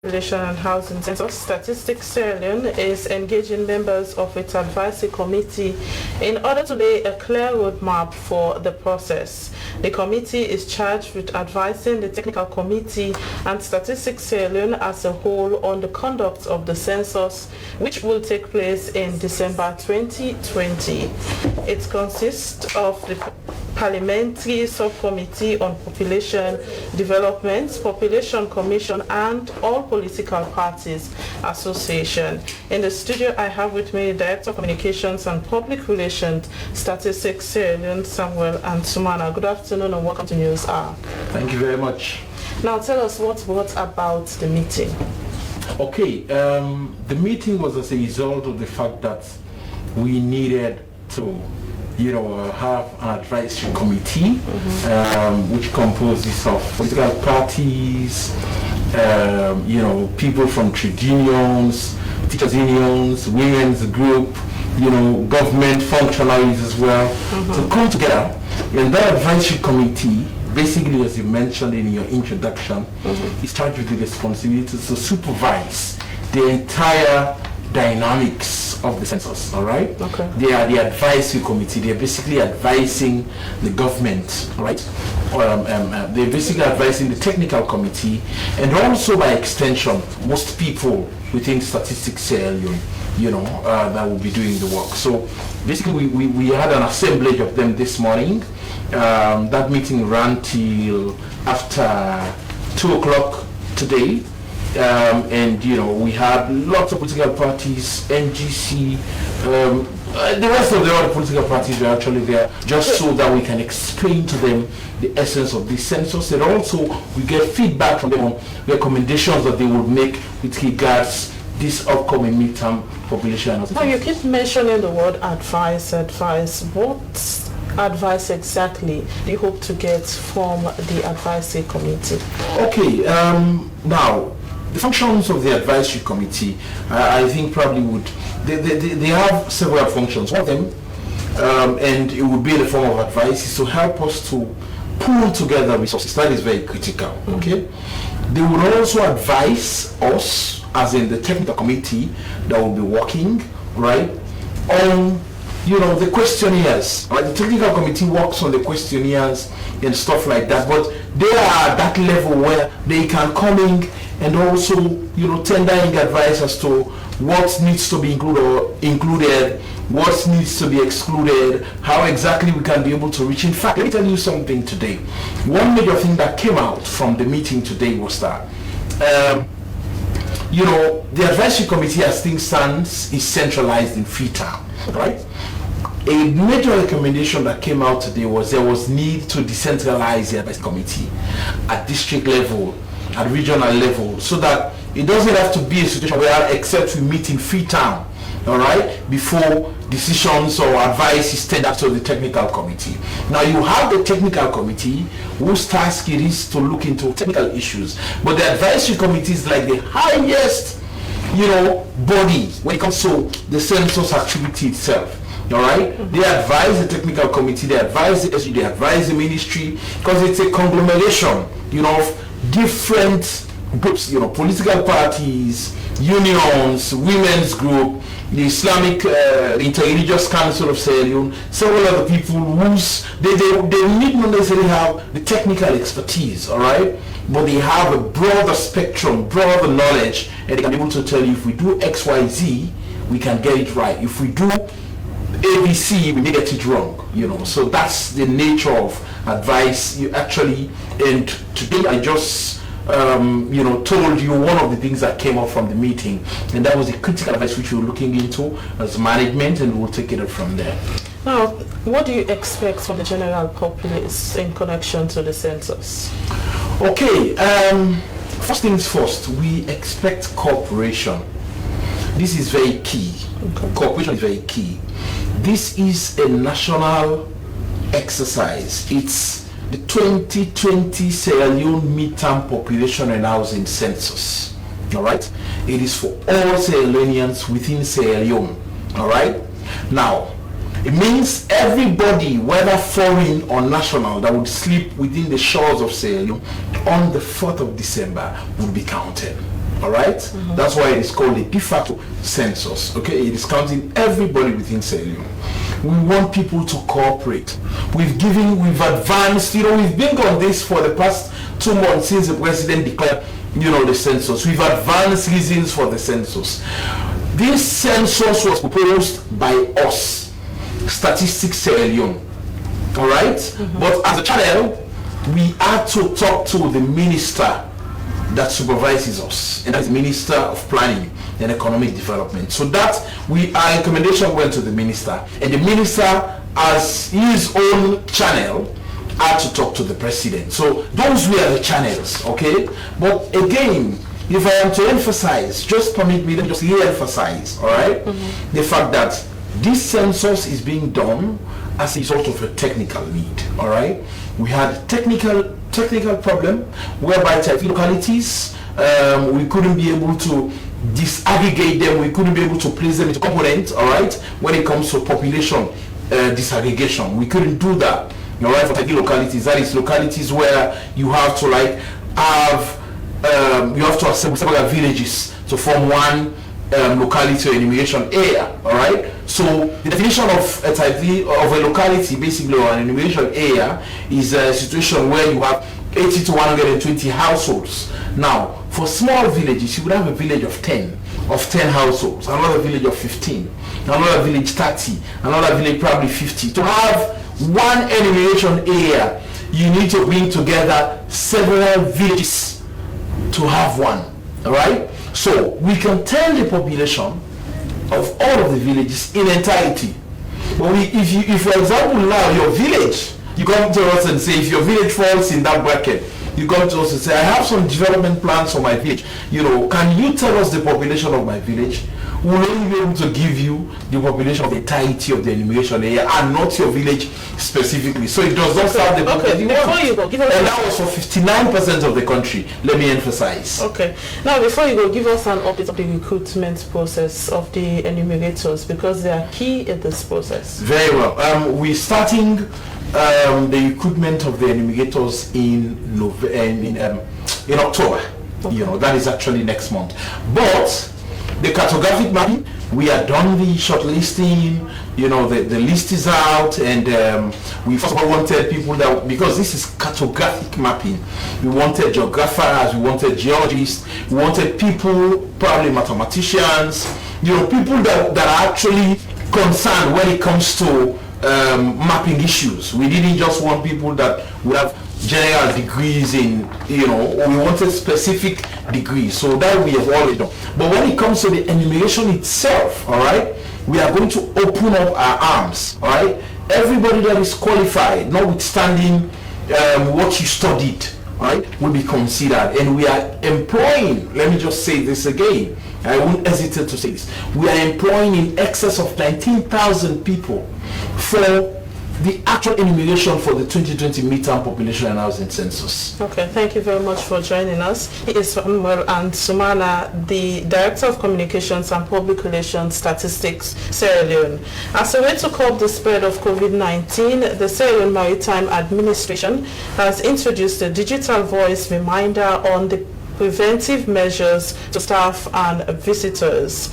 Population and Housing Census Statistics Sierra Leone is engaging members of its advisory committee in order to lay a clear roadmap for the process. The committee is charged with advising the technical committee and Statistics Sierra Leone as a whole on the conduct of the census, which will take place in December 2020. It consists of the Parliamentary Subcommittee on Population Development, Population Commission, and all political parties association. In the studio, I have with me Director of Communications and Public Relations, Statistics Sierra Leone, Samuel and Sumana. Good afternoon and welcome to News Hour. Thank you very much. Now tell us what's about the meeting. Okay, the meeting was as a result of the fact that we needed to have an advisory committee, which composes of political parties, people from trade unions, teachers unions, women's group, government functionaries as well, to come together. And that advisory committee, basically, as you mentioned in your introduction, is charged with the responsibility to supervise the entire dynamics of the census. All right. Okay. They are the advisory committee. They are basically advising the government. All right. They're basically advising the technical committee, and also by extension, most people within Statistics Sierra Leone, that will be doing the work. So basically, we had an assemblage of them this morning. That meeting ran till after 2 o'clock today. And we had lots of political parties, NGC, the rest of the other political parties were actually there, just so that we can explain to them the essence of the census, and also we get feedback from them on recommendations that they would make with regards this upcoming midterm population. Now you keep mentioning the word advice. What advice exactly do you hope to get from the advisory committee? Okay, now the functions of the advisory committee, I think probably they have several functions. One of them, and it would be in the form of advice, is to help us to pull together resources. That is very critical. Okay, they would also advise us, as in the technical committee that will be working, right, on the questionnaires. Right? The technical committee works on the questionnaires and stuff like that, but they are at that level where they can come in and also, tendering advice as to what needs to be included, what needs to be excluded, how exactly we can be able to reach. In fact, let me tell you something today. One major thing that came out from the meeting today was that, the advisory committee, as things stands, is centralized in Freetown, right? A major recommendation that came out today was there was need to decentralize the advisory committee at district level, at regional level, so that it doesn't have to be a situation where except we meet in Freetown, all right, before decisions or advice is tendered to the technical committee. Now you have the technical committee whose task it is to look into technical issues, but the advisory committee is like the highest, body when it comes to the census activity itself. All right, they advise the technical committee, they advise the SU, they advise the ministry, because it's a conglomeration, of different groups, political parties, unions, women's group, the Islamic Interreligious Council of Sierra Leone, several other people whose they need not necessarily have the technical expertise, all right, but they have a broader spectrum, broader knowledge, and they can be able to tell you, if we do XYZ, we can get it right. If we do ABC, we may get it wrong, So that's the nature of advice. And today I just, told you one of the things that came up from the meeting, and that was the critical advice which we're looking into as management, and we'll take it up from there. Now, what do you expect from the general populace in connection to the census? Okay, first things first, we expect cooperation. This is very key. Okay. Cooperation is very key. This is a national exercise. It's the 2020 Sierra Leone midterm population and housing census. All right, it is for all Sierra Leoneans within Sierra Leone. All right, now it means everybody, whether foreign or national, that would sleep within the shores of Sierra Leone on the 4th of December will be counted. All right, that's why it is called a de facto census. Okay, it is counting everybody within Sierra Leone. We want people to cooperate. We've advanced. We've been on this for the past 2 months since the president declared, the census. We've advanced reasons for the census. This census was proposed by us, Statistics Sierra Leone. All right, but as a channel, we had to talk to the minister that supervises us, and that's the Minister of Planning and Economic Development. So that our recommendation went to the minister, and the minister, as his own channel, had to talk to the president. So those were the channels, okay? But again, if I am to emphasize, just permit me to just re-emphasize, all right, the fact that this census is being done as a result of a technical need, all right? We had technical problem whereby type localities, we couldn't be able to disaggregate them, we couldn't be able to place them into components, all right, when it comes to population disaggregation. We couldn't do that, all right, for type localities. That is localities where you have to assemble several villages to form one locality or enumeration area, all right? So the definition of a type of a locality, basically, or an enumeration area, is a situation where you have 80 to 120 households. Now, for small villages, you would have a village of 10 households, another village of 15, another village 30, another village probably 50. To have one enumeration area, you need to bring together several villages to have one, all right? So we can tell the population of all of the villages in entirety. But if for example now your village, you come to us and say, if your village falls in that bracket, you come to us and say, I have some development plans for my village. Can you tell us the population of my village? We'll only be able to give you the population of the entirety of the enumeration area and not your village specifically. So it does not serve the purpose. Before you go, give us, and that was for 59% of the country. Let me emphasize. Okay. Now, before you go, give us an update of the recruitment process of the enumerators, because they are key in this process. Very well. We're starting the recruitment of the enumerators in October. Okay. That is actually next month. But the cartographic mapping, we are done the shortlisting, the list is out, and we first of all wanted people that, because this is cartographic mapping, we wanted geographers, we wanted geologists, we wanted people, probably mathematicians, people that are actually concerned when it comes to mapping issues. We didn't just want people that would have general degrees in, we wanted specific degrees. So that we have already done. But when it comes to the enumeration itself, all right, we are going to open up our arms, all right? Everybody that is qualified, notwithstanding what you studied, all right, will be considered. And we are employing, let me just say this again, I won't hesitate to say this, we are employing in excess of 19,000 people for the actual enumeration for the 2020 midterm population and housing census. Okay, thank you very much for joining us. He is Samuel and Sumana, the Director of Communications and Public Relations Statistics, Sierra Leone. As a way to curb the spread of COVID-19, the Sierra Leone Maritime Administration has introduced a digital voice reminder on the preventive measures to staff and visitors.